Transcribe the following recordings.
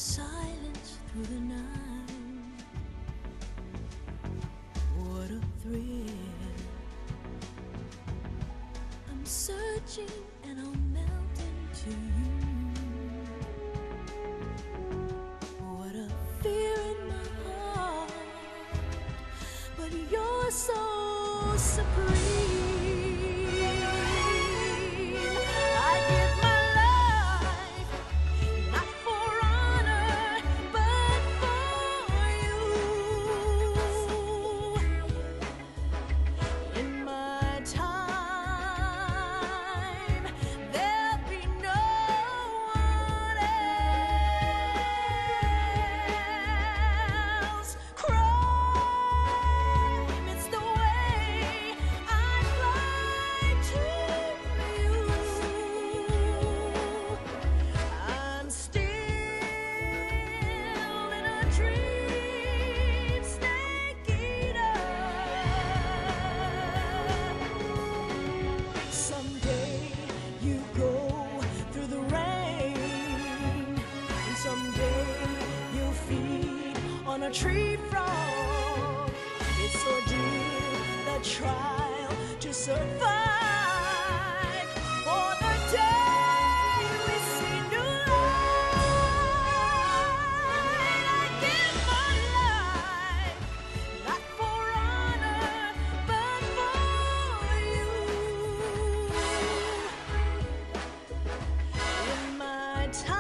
silence through the night. What a thrill. I'm searching and I'll melt into you. What a fear in my heart, but you're so supreme. On a tree frog, it's ordeal, the trial to survive. For the day we see new light, I give my life, not for honor, but for you. In my time,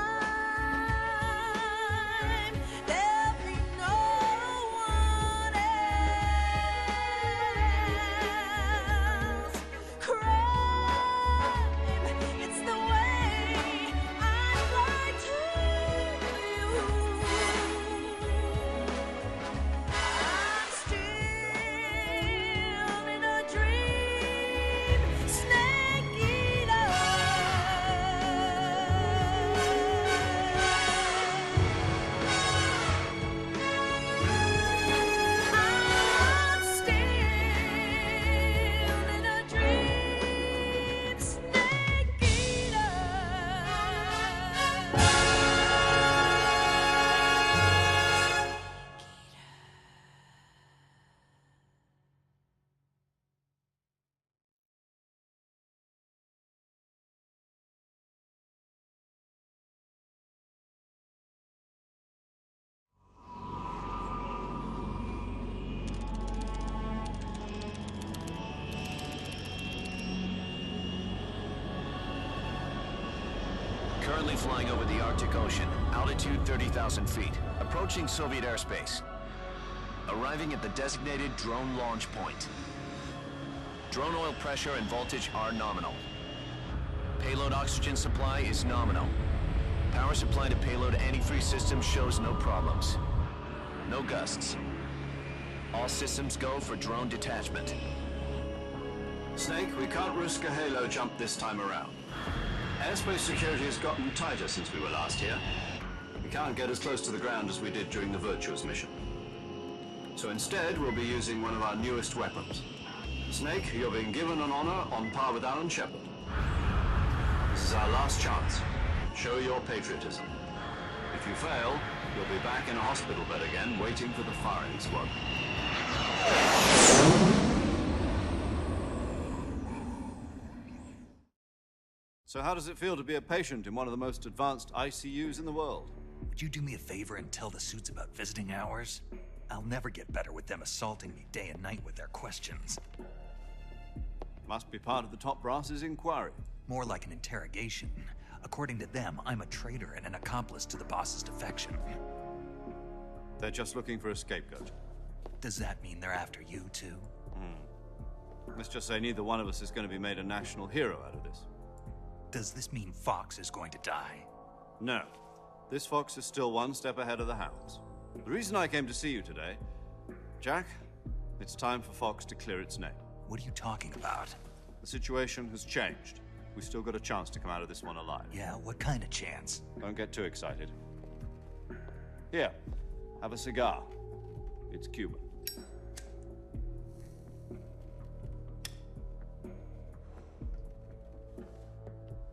Currently flying over the Arctic Ocean, altitude 30,000 feet, approaching Soviet airspace. Arriving at the designated drone launch point. Drone oil pressure and voltage are nominal. Payload oxygen supply is nominal. Power supply to payload antifreeze system shows no problems. No gusts. All systems go for drone detachment. Snake, we can't risk a halo jump this time around. Airspace security has gotten tighter since we were last here. We can't get as close to the ground as we did during the Virtuous mission. So instead, we'll be using one of our newest weapons. Snake, you're being given an honor on par with Alan Shepard. This is our last chance. Show your patriotism. If you fail, you'll be back in a hospital bed again, waiting for the firing squad. So how does it feel to be a patient in one of the most advanced ICUs in the world? Would you do me a favor and tell the suits about visiting hours? I'll never get better with them assaulting me day and night with their questions. Must be part of the top brass's inquiry. More like an interrogation. According to them, I'm a traitor and an accomplice to the boss's defection. They're just looking for a scapegoat. Does that mean they're after you too? Let's just say neither one of us is going to be made a national hero out of this. Does this mean Fox is going to die? No. This fox is still one step ahead of the hounds. The reason I came to see you today, Jack, it's time for Fox to clear its name. What are you talking about? The situation has changed. We've still got a chance to come out of this one alive. Yeah, what kind of chance? Don't get too excited. Here, have a cigar. It's Cuban.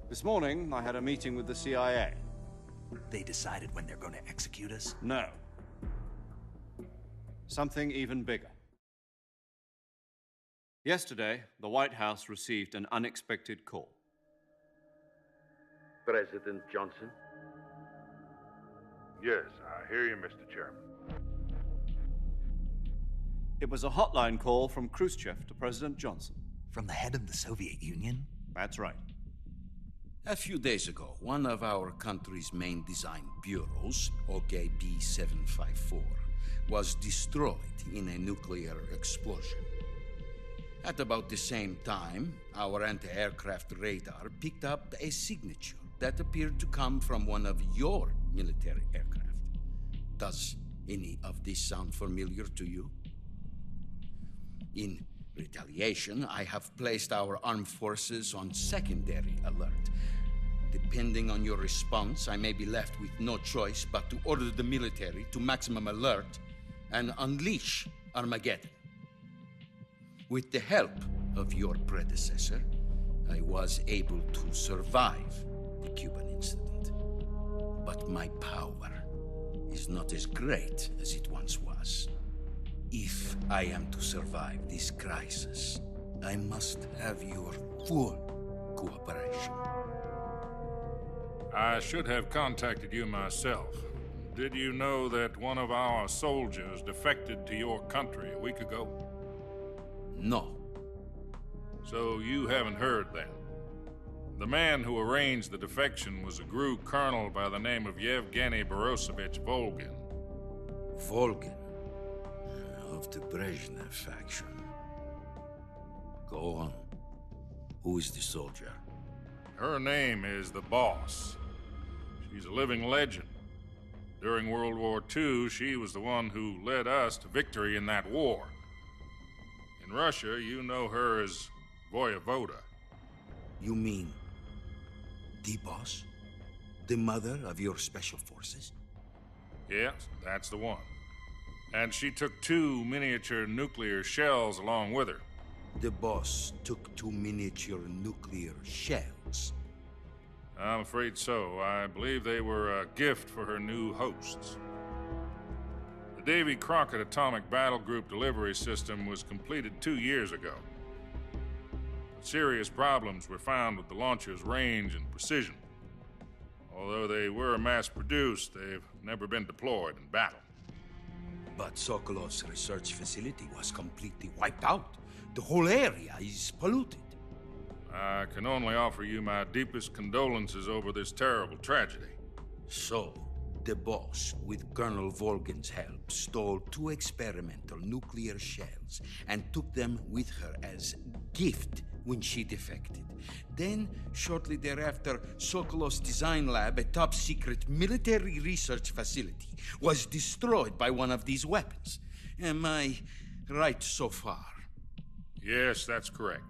This morning, I had a meeting with the CIA. They decided when they're going to execute us? No. Something even bigger. Yesterday, the White House received an unexpected call. President Johnson? Yes, I hear you, Mr. Chairman. It was a hotline call from Khrushchev to President Johnson. From the head of the Soviet Union? That's right. A few days ago, one of our country's main design bureaus, OKB 754, was destroyed in a nuclear explosion. At about the same time, our anti-aircraft radar picked up a signature that appeared to come from one of your military aircraft. Does any of this sound familiar to you? In retaliation, I have placed our armed forces on secondary alert. Depending on your response, I may be left with no choice but to order the military to maximum alert and unleash Armageddon. With the help of your predecessor, I was able to survive the Cuban incident. But my power is not as great as it once was. If I am to survive this crisis, I must have your full cooperation. I should have contacted you myself. Did you know that one of our soldiers defected to your country a week ago? No. So you haven't heard then. The man who arranged the defection was a GRU colonel by the name of Yevgeny Borisovich Volgin. Volgin, of the Brezhnev faction. Go on. Who is the soldier? Her name is the Boss. She's a living legend. During World War II, she was the one who led us to victory in that war. In Russia, you know her as Voyavoda. You mean the boss? The mother of your special forces? Yes, that's the one. And she took 2 miniature nuclear shells along with her. The boss took 2 miniature nuclear shells. I'm afraid so. I believe they were a gift for her new hosts. The Davy Crockett Atomic Battle Group delivery system was completed 2 years ago. But serious problems were found with the launcher's range and precision. Although they were mass-produced, they've never been deployed in battle. But Sokolov's research facility was completely wiped out. The whole area is polluted. I can only offer you my deepest condolences over this terrible tragedy. So, the boss, with Colonel Volgin's help, stole 2 experimental nuclear shells and took them with her as gift when she defected. Then, shortly thereafter, Sokolov's design lab, a top-secret military research facility, was destroyed by one of these weapons. Am I right so far? Yes, that's correct.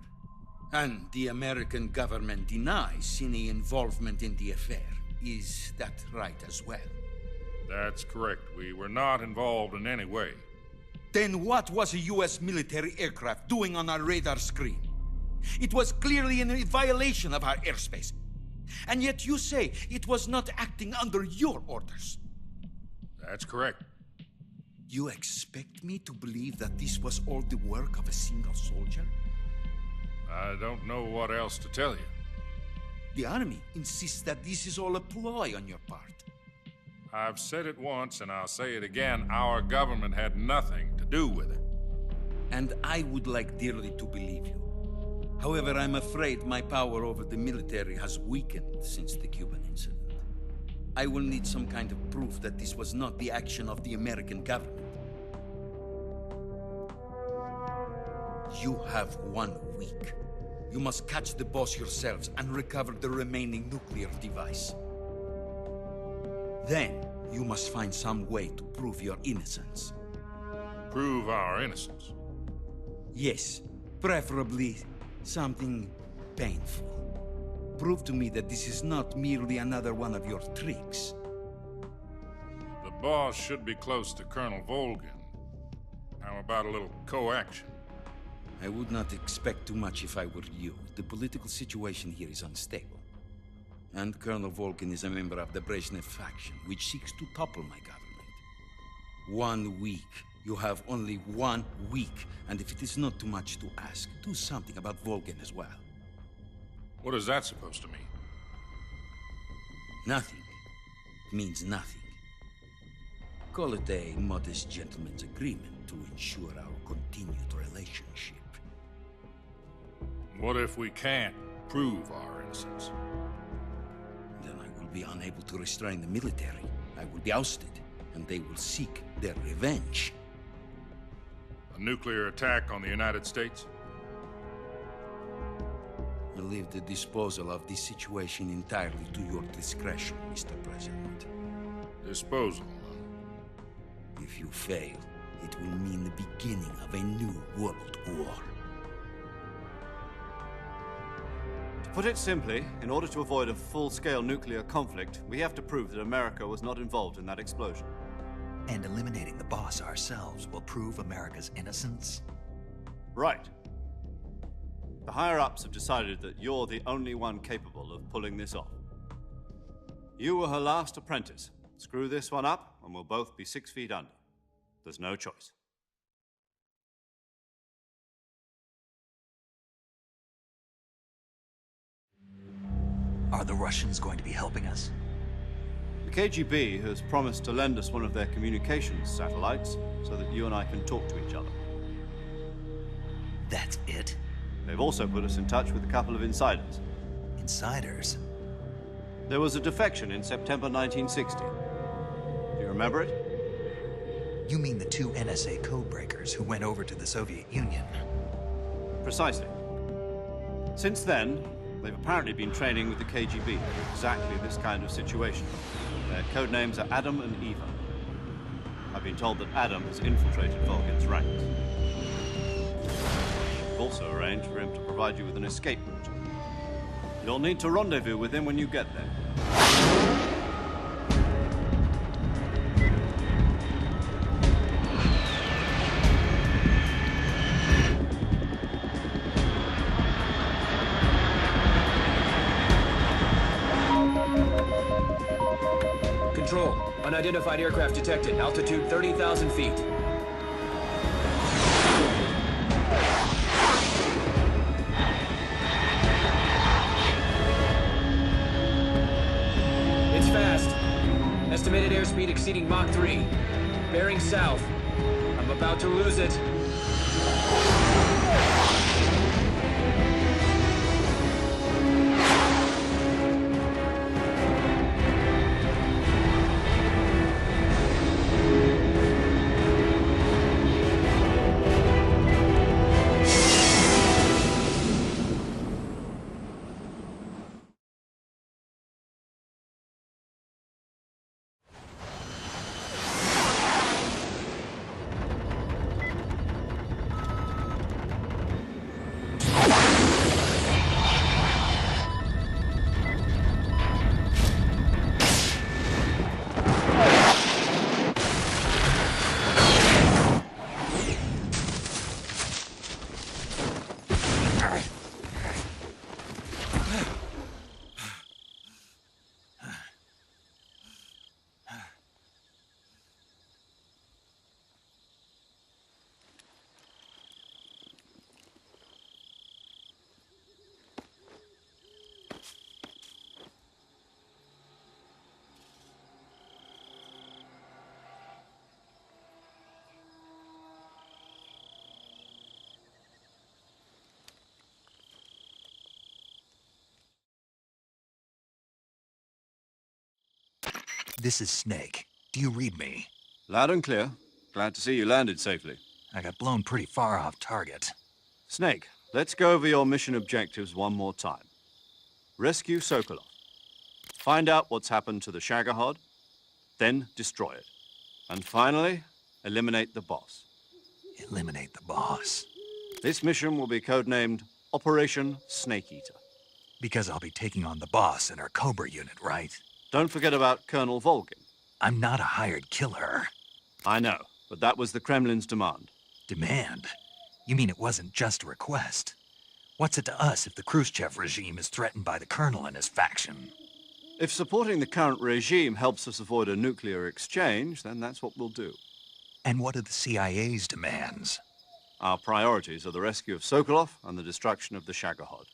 And the American government denies any involvement in the affair. Is that right as well? That's correct. We were not involved in any way. Then what was a U.S. military aircraft doing on our radar screen? It was clearly in violation of our airspace. And yet you say it was not acting under your orders. That's correct. You expect me to believe that this was all the work of a single soldier? I don't know what else to tell you. The army insists that this is all a ploy on your part. I've said it once and I'll say it again. Our government had nothing to do with it. And I would like dearly to believe you. However, I'm afraid my power over the military has weakened since the Cuban incident. I will need some kind of proof that this was not the action of the American government. You have 1 week. You must catch the boss yourselves and recover the remaining nuclear device. Then, you must find some way to prove your innocence. Prove our innocence? Yes, preferably something painful. Prove to me that this is not merely another one of your tricks. The boss should be close to Colonel Volgin. How about a little co-action? I would not expect too much if I were you. The political situation here is unstable. And Colonel Volkin is a member of the Brezhnev faction, which seeks to topple my government. 1 week. You have only 1 week. And if it is not too much to ask, do something about Volkin as well. What is that supposed to mean? Nothing. It means nothing. Call it a modest gentleman's agreement to ensure our continued relationship. What if we can't prove our innocence? Then I will be unable to restrain the military. I will be ousted, and they will seek their revenge. A nuclear attack on the United States? I leave the disposal of this situation entirely to your discretion, Mr. President. Disposal, If you fail, it will mean the beginning of a new world war. To put it simply, in order to avoid a full-scale nuclear conflict, we have to prove that America was not involved in that explosion. And eliminating the boss ourselves will prove America's innocence? Right. The higher-ups have decided that you're the only one capable of pulling this off. You were her last apprentice. Screw this one up, and we'll both be 6 feet under. There's no choice. Are the Russians going to be helping us? The KGB has promised to lend us one of their communications satellites so that you and I can talk to each other. That's it? They've also put us in touch with a couple of insiders. Insiders? There was a defection in September 1960. Do you remember it? You mean the 2 NSA codebreakers who went over to the Soviet Union? Precisely. Since then, they've apparently been training with the KGB for exactly this kind of situation. Their code names are Adam and Eva. I've been told that Adam has infiltrated Volkin's ranks. We've also arranged for him to provide you with an escape route. You'll need to rendezvous with him when you get there. Control. Unidentified aircraft detected. Altitude 30,000 feet. It's fast. Estimated airspeed exceeding Mach 3. Bearing south. I'm about to lose it. This is Snake. Do you read me? Loud and clear. Glad to see you landed safely. I got blown pretty far off target. Snake, let's go over your mission objectives one more time. Rescue Sokolov. Find out what's happened to the Shagohod, then destroy it. And finally, eliminate the boss. Eliminate the boss. This mission will be codenamed Operation Snake Eater. Because I'll be taking on the boss in our Cobra unit, right? Don't forget about Colonel Volkin. I'm not a hired killer. I know, but that was the Kremlin's demand. Demand? You mean it wasn't just a request? What's it to us if the Khrushchev regime is threatened by the Colonel and his faction? If supporting the current regime helps us avoid a nuclear exchange, then that's what we'll do. And what are the CIA's demands? Our priorities are the rescue of Sokolov and the destruction of the Shagohod.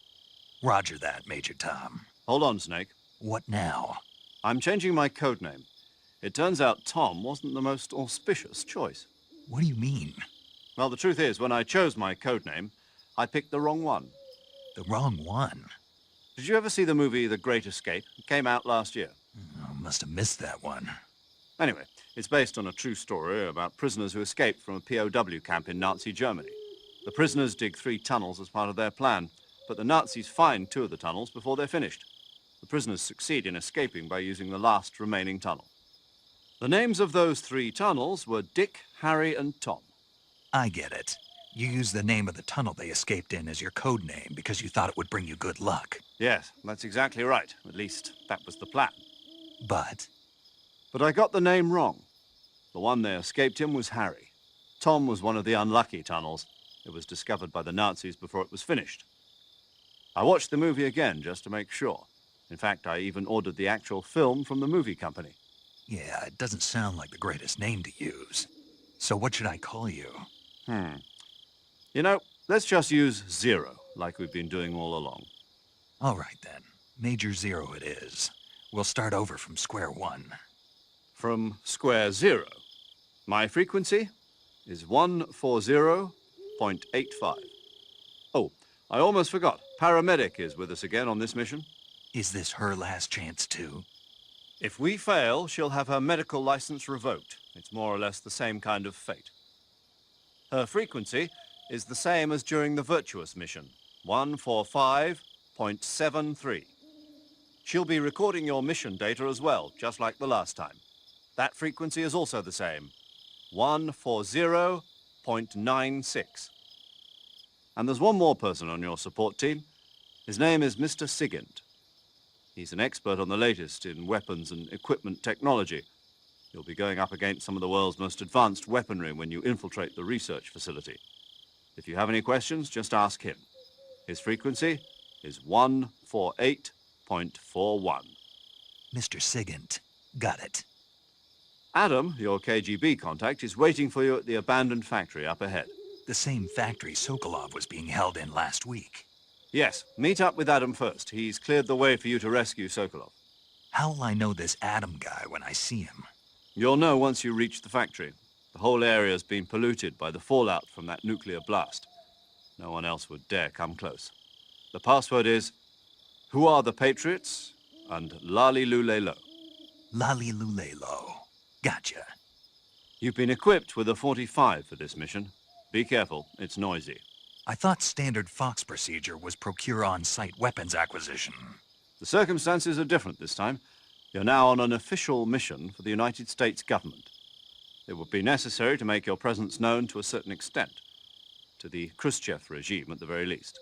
Roger that, Major Tom. Hold on, Snake. What now? I'm changing my codename. It turns out Tom wasn't the most auspicious choice. What do you mean? Well, the truth is, when I chose my codename, I picked the wrong one. The wrong one? Did you ever see the movie The Great Escape? It came out last year. I must have missed that one. Anyway, it's based on a true story about prisoners who escaped from a POW camp in Nazi Germany. The prisoners dig 3 tunnels as part of their plan, but the Nazis find 2 of the tunnels before they're finished. The prisoners succeed in escaping by using the last remaining tunnel. The names of those 3 tunnels were Dick, Harry, and Tom. I get it. You used the name of the tunnel they escaped in as your code name because you thought it would bring you good luck. Yes, that's exactly right. At least, that was the plan. But I got the name wrong. The one they escaped in was Harry. Tom was one of the unlucky tunnels. It was discovered by the Nazis before it was finished. I watched the movie again just to make sure. In fact, I even ordered the actual film from the movie company. yeah, it doesn't sound like the greatest name to use. So what should I call you? You know, let's just use Zero, like we've been doing all along. All right, then. Major Zero it is. We'll start over from square one. From square 0. My frequency is 140.85. Oh, I almost forgot. Paramedic is with us again on this mission. Is this her last chance, too? If we fail, she'll have her medical license revoked. It's more or less the same kind of fate. Her frequency is the same as during the Virtuous mission, 145.73. She'll be recording your mission data as well, just like the last time. That frequency is also the same, 140.96. And there's one more person on your support team. His name is Mr. Sigint. He's an expert on the latest in weapons and equipment technology. You'll be going up against some of the world's most advanced weaponry when you infiltrate the research facility. If you have any questions, just ask him. His frequency is 148.41. Mr. Sigint. Got it. Adam, your KGB contact, is waiting for you at the abandoned factory up ahead. The same factory Sokolov was being held in last week. Yes, meet up with Adam first. He's cleared the way for you to rescue Sokolov. How will I know this Adam guy when I see him? You'll know once you reach the factory. The whole area's been polluted by the fallout from that nuclear blast. No one else would dare come close. The password is, "Who are the Patriots?" and Lali Lulelo. Lali Lulelo. Gotcha. You've been equipped with a 45 for this mission. Be careful, it's noisy. I thought standard Fox procedure was procure on-site weapons acquisition. The circumstances are different this time. You're now on an official mission for the United States government. It would be necessary to make your presence known to a certain extent, to the Khrushchev regime at the very least.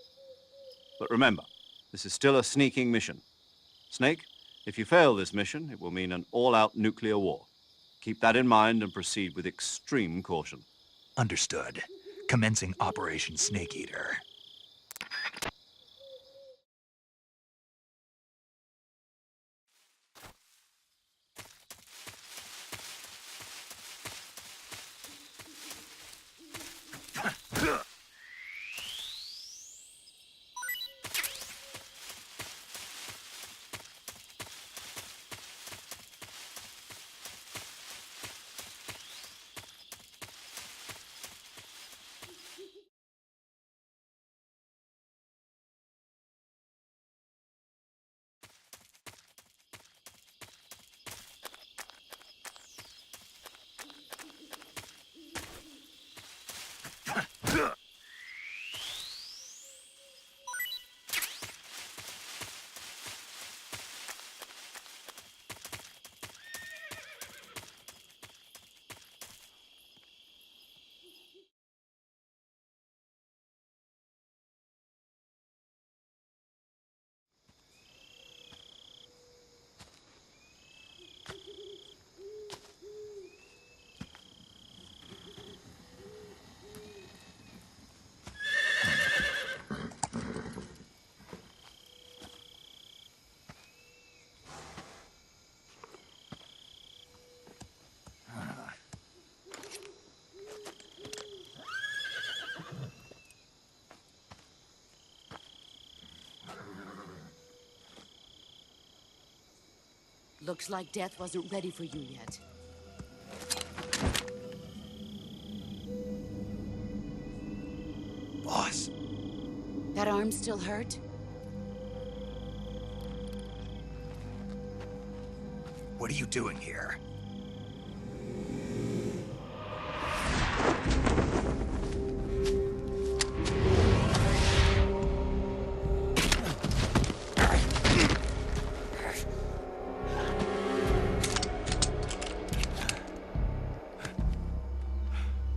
But remember, this is still a sneaking mission. Snake, if you fail this mission, it will mean an all-out nuclear war. Keep that in mind and proceed with extreme caution. Understood. Commencing Operation Snake Eater. Looks like death wasn't ready for you yet. Boss. That arm still hurt? What are you doing here?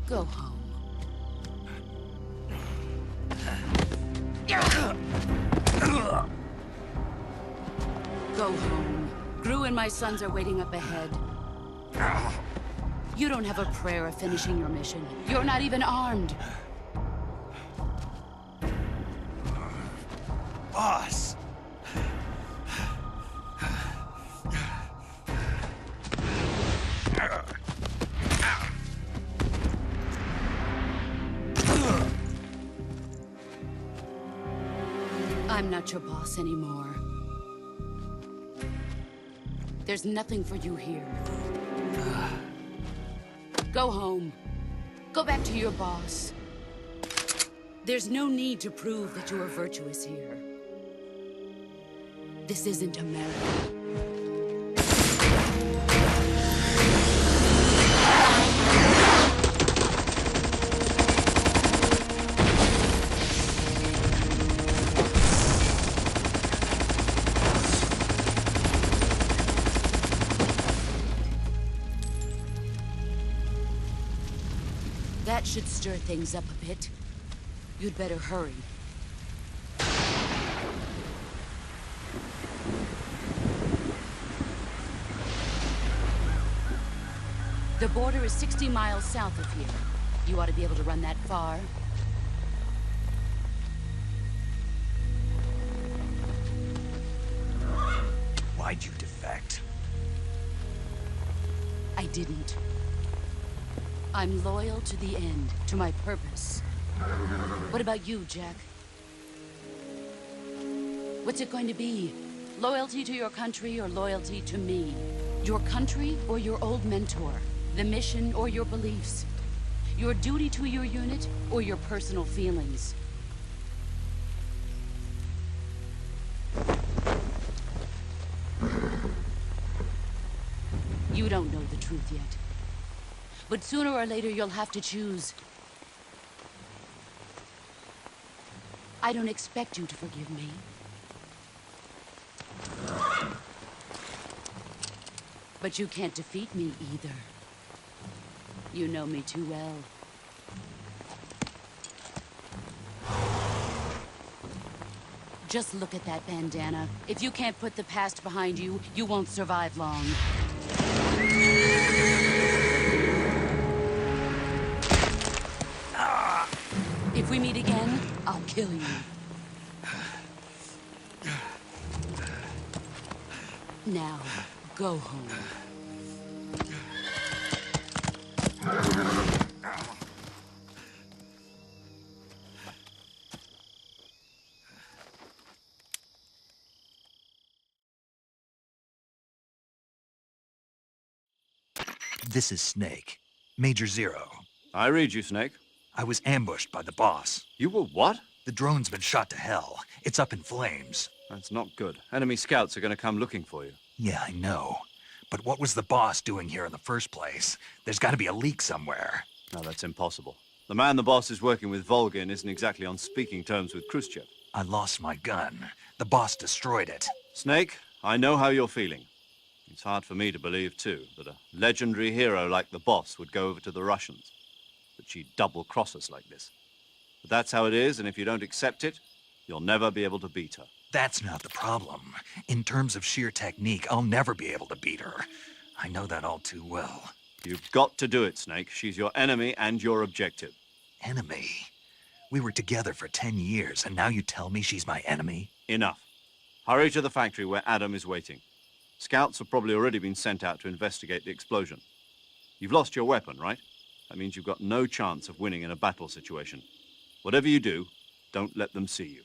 Go home. Go home. Gru and my sons are waiting up ahead. You don't have a prayer of finishing your mission. You're not even armed. Boss! I'm not your boss anymore. There's nothing for you here. Go home. Go back to your boss. There's no need to prove that you are virtuous here. This isn't America. That should stir things up a bit. You'd better hurry. The border is 60 miles south of here. You ought to be able to run that far. Why'd you defect? I didn't. I'm loyal to the end, to my purpose. What about you, Jack? What's it going to be? Loyalty to your country or loyalty to me? Your country or your old mentor? The mission or your beliefs? Your duty to your unit or your personal feelings? You don't know the truth yet. But sooner or later, you'll have to choose. I don't expect you to forgive me. But you can't defeat me either. You know me too well. Just look at that bandana. If you can't put the past behind you, you won't survive long. If we meet again, I'll kill you. Now, go home. This is Snake. Major Zero. I read you, Snake. I was ambushed by the boss. You were what? The drone's been shot to hell. It's up in flames. That's not good. Enemy scouts are going to come looking for you. Yeah, I know. But what was the boss doing here in the first place? There's got to be a leak somewhere. No, that's impossible. The man the boss is working with, Volgin, isn't exactly on speaking terms with Khrushchev. I lost my gun. The boss destroyed it. Snake, I know how you're feeling. It's hard for me to believe, too, that a legendary hero like the boss would go over to the Russians. That she'd double-cross us like this. But that's how it is, and if you don't accept it, you'll never be able to beat her. That's not the problem. In terms of sheer technique, I'll never be able to beat her. I know that all too well. You've got to do it, Snake. She's your enemy and your objective. Enemy? We were together for 10 years, and now you tell me she's my enemy? Enough. Hurry to the factory where Adam is waiting. Scouts have probably already been sent out to investigate the explosion. You've lost your weapon, right? That means you've got no chance of winning in a battle situation. Whatever you do, don't let them see you.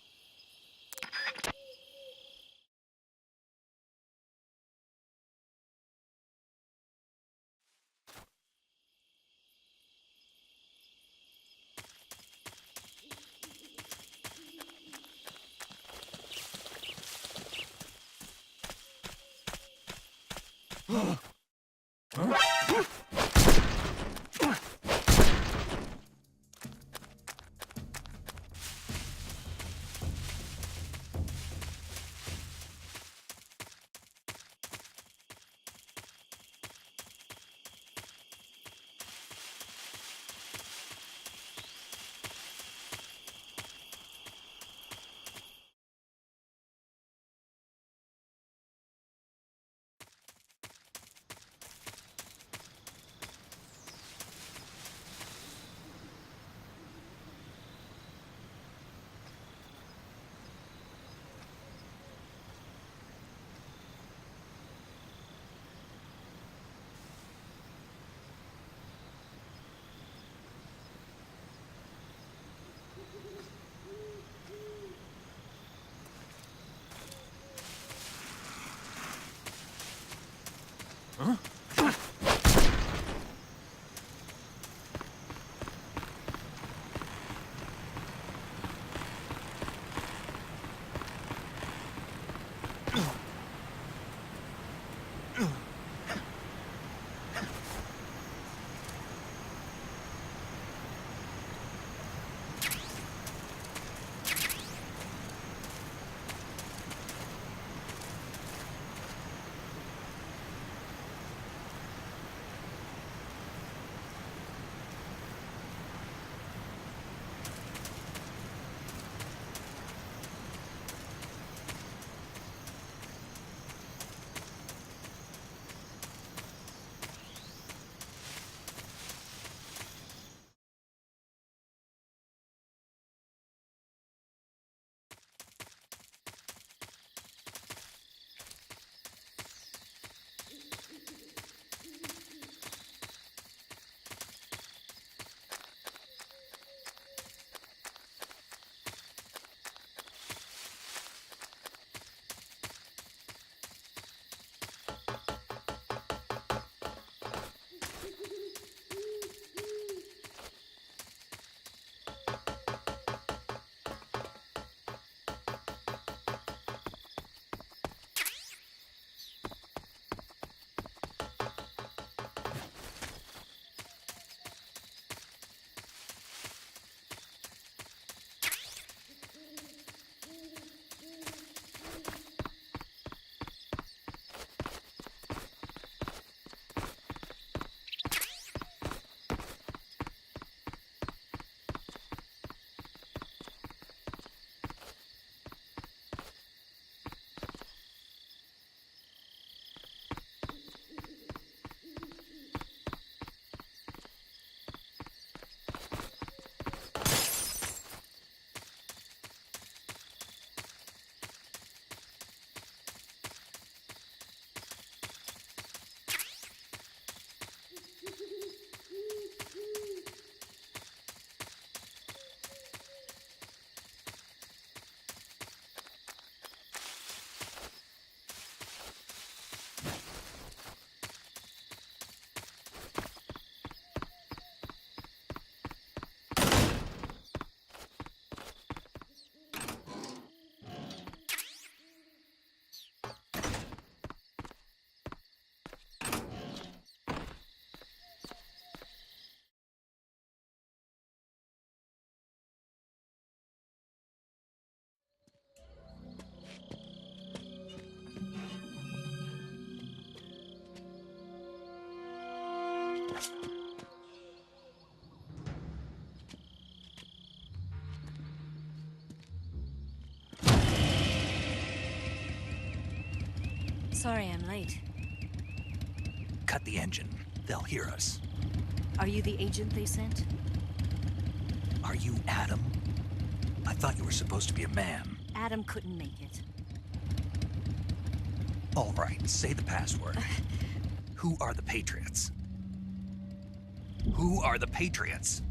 Sorry I'm late. Cut the engine. They'll hear us. Are you the agent they sent? Are you Adam? I thought you were supposed to be a man. Adam couldn't make it. All right, say the password. Who are the Patriots? Who are the Patriots?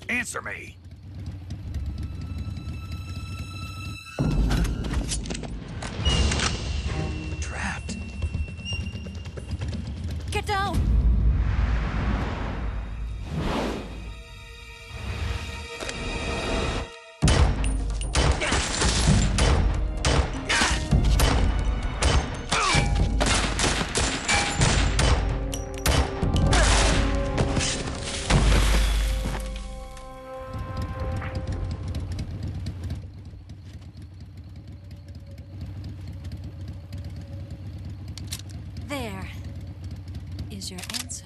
Answer me! Trapped. Get down! is your answer?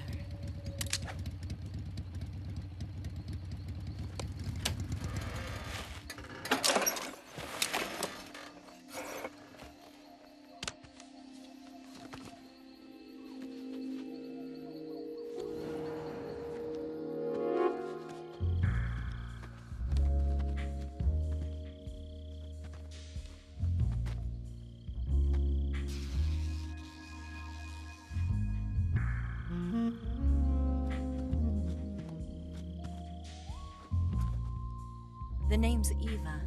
The name's Eva.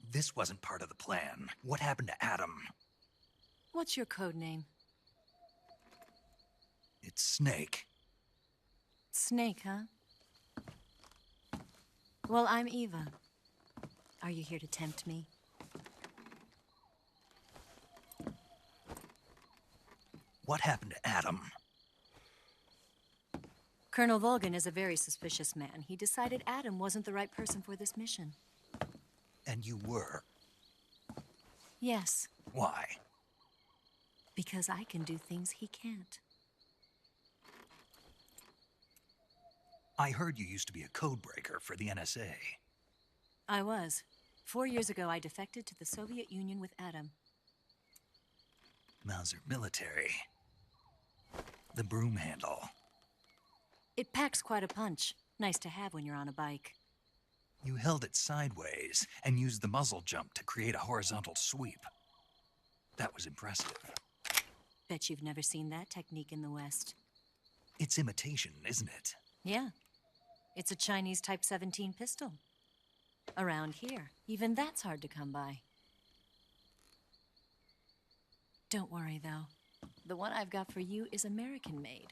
This wasn't part of the plan. What happened to Adam? What's your code name? It's Snake. Snake, huh? Well, I'm Eva. Are you here to tempt me? What happened to Adam? Colonel Volgan is a very suspicious man. He decided Adam wasn't the right person for this mission. And you were? Yes, Why? because I can do things he can't. I heard you used to be a codebreaker for the NSA. I was. 4 years ago, I defected to the Soviet Union with Adam. Mauser military. The broom handle. It packs quite a punch. Nice to have when you're on a bike. You held it sideways and used the muzzle jump to create a horizontal sweep. That was impressive. Bet you've never seen that technique in the West. It's imitation, isn't it? Yeah. It's a Chinese Type 17 pistol. Around here, even that's hard to come by. Don't worry, though. The one I've got for you is American-made.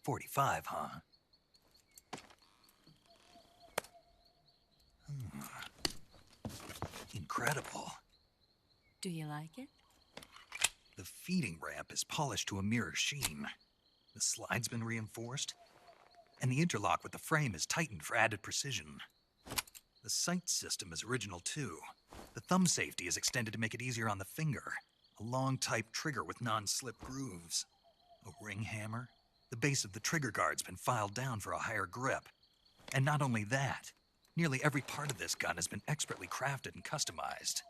.45, huh? Incredible. Do you like it? The feeding ramp is polished to a mirror sheen. The slide's been reinforced, and the interlock with the frame is tightened for added precision. The sight system is original too. The thumb safety is extended to make it easier on the finger. A long type trigger with non-slip grooves. A ring hammer. The base of the trigger guard's been filed down for a higher grip. And not only that, nearly every part of this gun has been expertly crafted and customized.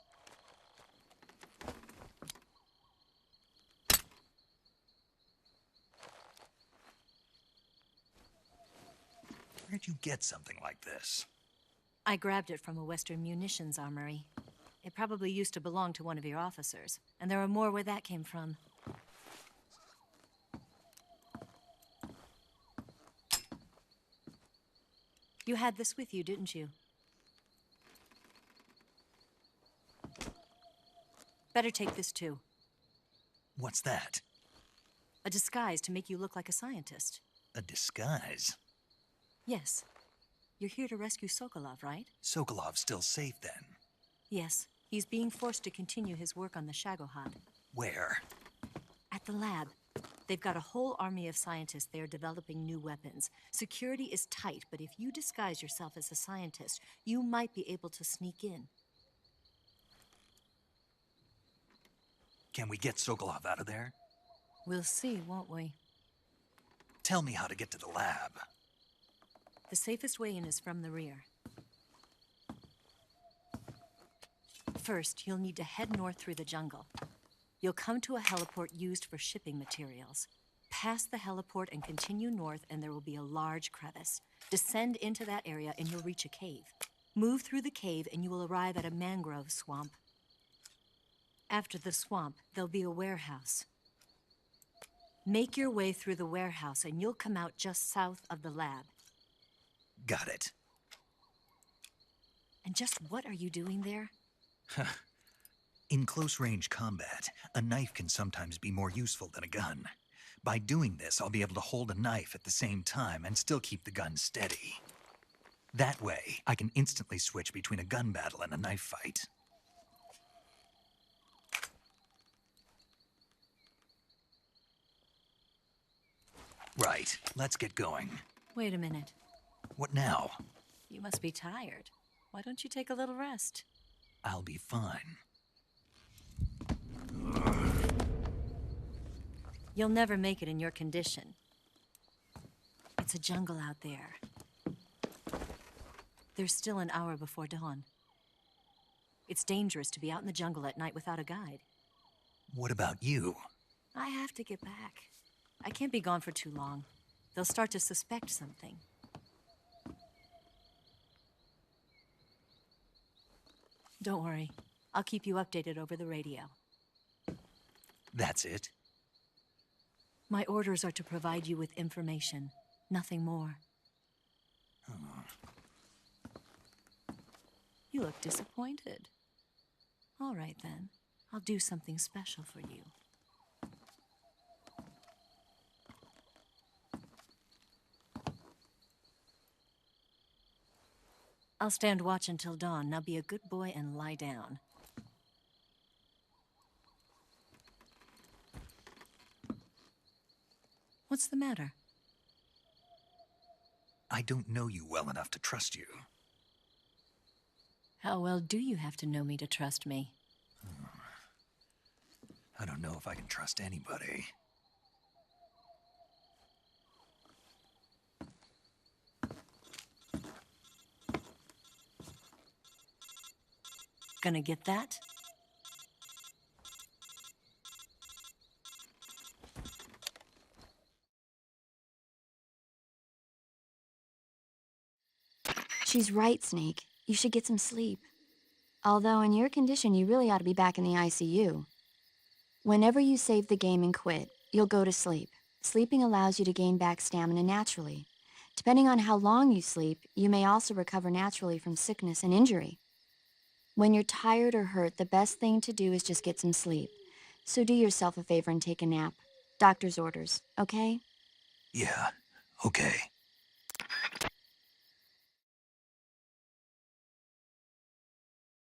Where'd you get something like this? I grabbed it from a Western munitions armory. It probably used to belong to one of your officers, and there are more where that came from. You had this with you, didn't you? Better take this too. What's that? A disguise to make you look like a scientist. A disguise? Yes. You're here to rescue Sokolov, right? Sokolov's still safe then? Yes. He's being forced to continue his work on the Shagohod. Where? At the lab. They've got a whole army of scientists there developing new weapons. Security is tight, but if you disguise yourself as a scientist, you might be able to sneak in. Can we get Sokolov out of there? We'll see, won't we? Tell me how to get to the lab. The safest way in is from the rear. First, you'll need to head north through the jungle. You'll come to a heliport used for shipping materials. Pass the heliport and continue north, and there will be a large crevice. Descend into that area, and you'll reach a cave. Move through the cave, and you will arrive at a mangrove swamp. After the swamp, there'll be a warehouse. Make your way through the warehouse, and you'll come out just south of the lab. Got it. And just what are you doing there? In close-range combat, a knife can sometimes be more useful than a gun. By doing this, I'll be able to hold a knife at the same time and still keep the gun steady. That way, I can instantly switch between a gun battle and a knife fight. Right, let's get going. Wait a minute. What now? You must be tired. Why don't you take a little rest? I'll be fine. You'll never make it in your condition. It's a jungle out there. There's still an hour before dawn. It's dangerous to be out in the jungle at night without a guide. What about you? I have to get back. I can't be gone for too long. They'll start to suspect something. Don't worry. I'll keep you updated over the radio. That's it? My orders are to provide you with information, nothing more. You look disappointed. All right, then. I'll do something special for you. I'll stand watch until dawn. Now be a good boy and lie down. What's the matter? I don't know you well enough to trust you. How well do you have to know me to trust me? I don't know if I can trust anybody. Gonna get that? She's right, Snake. You should get some sleep. Although in your condition, you really ought to be back in the ICU. Whenever you save the game and quit, you'll go to sleep. Sleeping allows you to gain back stamina naturally. Depending on how long you sleep, you may also recover naturally from sickness and injury. When you're tired or hurt, the best thing to do is just get some sleep. So do yourself a favor and take a nap. Doctor's orders, okay? Yeah, okay.